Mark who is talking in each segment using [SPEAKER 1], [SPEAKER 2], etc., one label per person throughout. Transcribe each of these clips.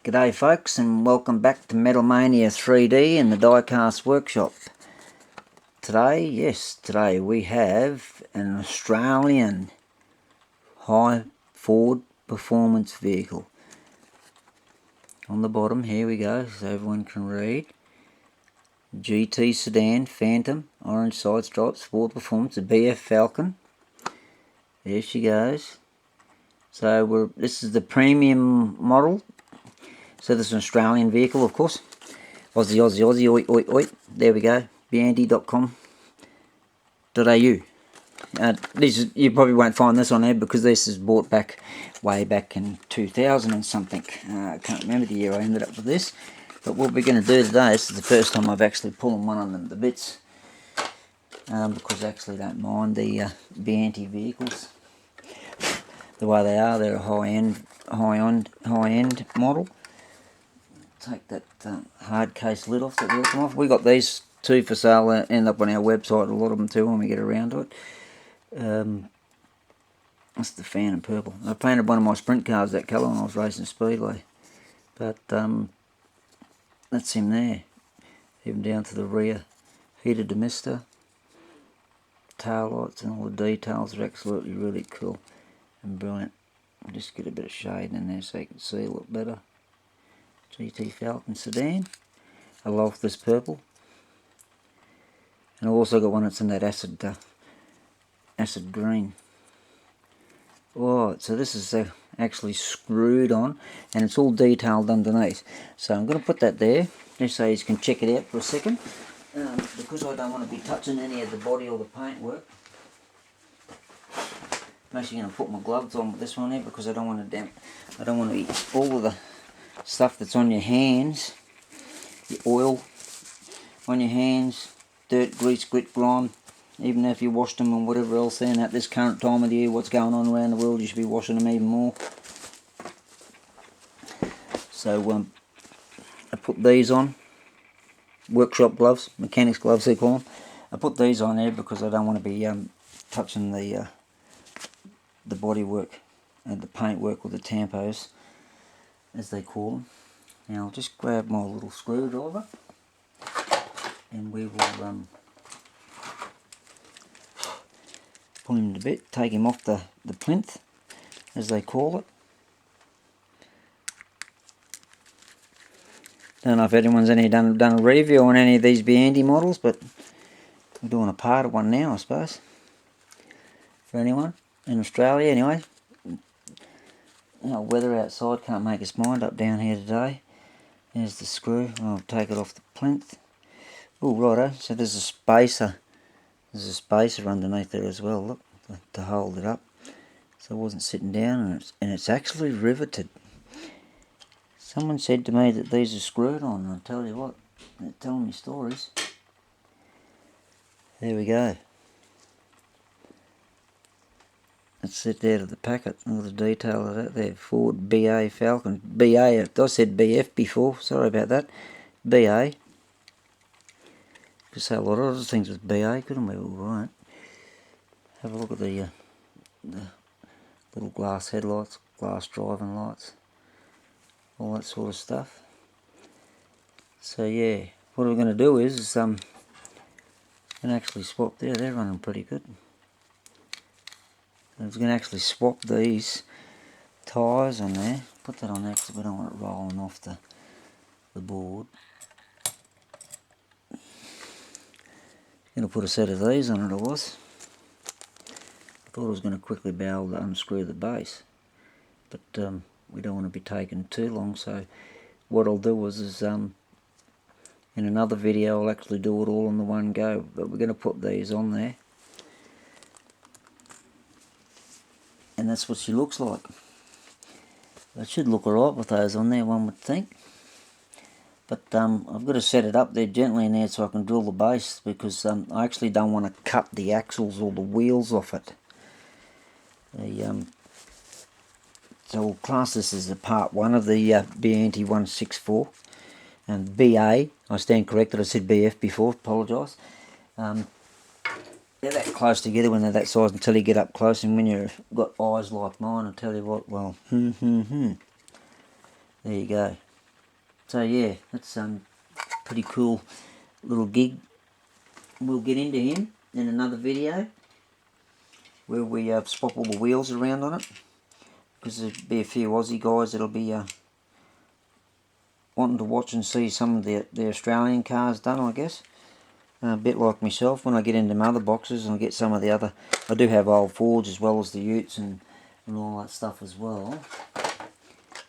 [SPEAKER 1] G'day folks, and welcome back to Metal Mania 3D in the Diecast workshop. Today we have an Australian high Ford performance vehicle. On the bottom, here we go, so everyone can read. GT Sedan Phantom, orange side stripes, Ford performance, a BF Falcon. There she goes. So this is the premium model. So this is an Australian vehicle, of course. Aussie, oi, oi, oi. There we go. Biante.com.au. You probably won't find this on there because this is bought way back in 2000 and something. I can't remember the year I ended up with this. But what we're going to do today, this is the first time I've actually pulled one of them to bits. Because I actually don't mind the Biante vehicles. The way they are, they're a high-end model. Take that hard case lid off that will come off. We got these two for sale, end up on our website, a lot of them too when we get around to it. That's the Phantom purple. I painted one of my sprint cars that colour when I was racing Speedway. But that's him there. Even down to the rear heated demister. Tail lights and all the details are absolutely really cool and brilliant. I'll just get a bit of shade in there so you can see a lot better. GT Falcon Sedan. I love this purple. And I've also got one that's in that acid green. Alright, so this is actually screwed on and it's all detailed underneath. So I'm going to put that there just so you can check it out for a second. Because I don't want to be touching any of the body or the paintwork. I'm actually going to put my gloves on with this one here because I don't want to eat all of the stuff that's on your hands, the oil on your hands, dirt, grease, grit, grime, even if you washed them and whatever else. Then at this current time of the year, what's going on around the world, you should be washing them even more. So I put these on, workshop gloves, mechanics gloves they call them. I put these on there because I don't want to be touching the bodywork and the paintwork or the tampos, as they call them. Now I'll just grab my little screwdriver and we will pull him to bit, take him off the plinth, as they call it. Don't know if anyone's done a review on any of these Biante models, but I'm doing a part of one now, I suppose, for anyone in Australia anyway. Weather outside can't make its mind up down here today. There's the screw. I'll take it off the plinth. Oh, righto. So there's a spacer. There's a spacer underneath there as well. Look, to hold it up. So it wasn't sitting down, and it's actually riveted. Someone said to me that these are screwed on, and I'll tell you what, they're telling me stories. There we go. That's it there to the packet, all the detail of that there. Ford BA Falcon. BA, I said BF before, sorry about that. BA. Could say a lot of other things with BA, couldn't we? Alright. Have a look at the little glass headlights, glass driving lights, all that sort of stuff. So yeah, what we're going to do is, can actually swap there, they're running pretty good. I was going to actually swap these tyres on there. Put that on there because we don't want it rolling off the board. Going to put a set of these on it, I was. I thought I was going to quickly be able to unscrew the base. But we don't want to be taking too long, so what I'll do is in another video I'll actually do it all in the one go. But we're going to put these on there. And that's what she looks like. It should look alright with those on there, one would think. But I've got to set it up there gently in there so I can drill the base, because I actually don't want to cut the axles or the wheels off it. So we'll class this as a part 1 of the Biante 164. And BA, I stand corrected, I said BF before, apologise. They're that close together when they're that size until you get up close, and when you've got eyes like mine, I'll tell you what, well, there you go. So yeah, that's pretty cool little gig. We'll get into him in another video where we swap all the wheels around on it, because there'll be a few Aussie guys that'll be wanting to watch and see some of the Australian cars done, I guess. A bit like myself, when I get into my other boxes and I get some of the other, I do have old Fords as well as the Utes and all that stuff as well.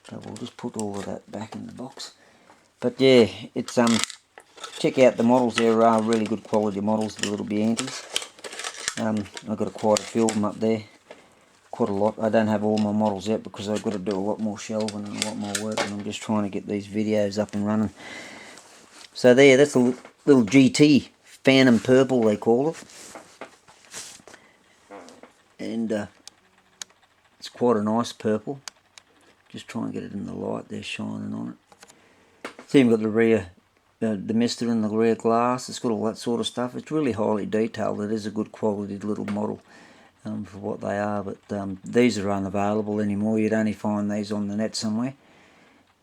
[SPEAKER 1] So we'll just put all of that back in the box. But yeah, it's check out the models. There are really good quality models, the little Biantes. I've got quite a few of them up there, quite a lot. I don't have all my models yet because I've got to do a lot more shelving and a lot more work, and I'm just trying to get these videos up and running. So there, that's a little GT Phantom Purple, they call it, and it's quite a nice purple. Just try and get it in the light there, shining on it. See, you've got the rear, the mister and the rear glass. It's got all that sort of stuff. It's really highly detailed. It is a good quality little model for what they are. But these are unavailable anymore. You'd only find these on the net somewhere.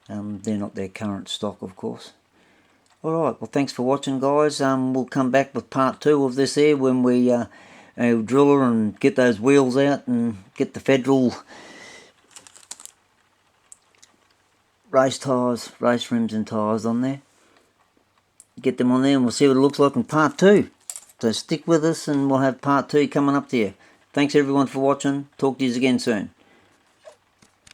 [SPEAKER 1] They're not their current stock, of course. Alright, well thanks for watching, guys. We'll come back with part 2 of this here when we drill her and get those wheels out and get the federal race tyres, race rims and tyres on there. Get them on there and we'll see what it looks like in part 2. So stick with us and we'll have part 2 coming up to you. Thanks everyone for watching. Talk to you again soon.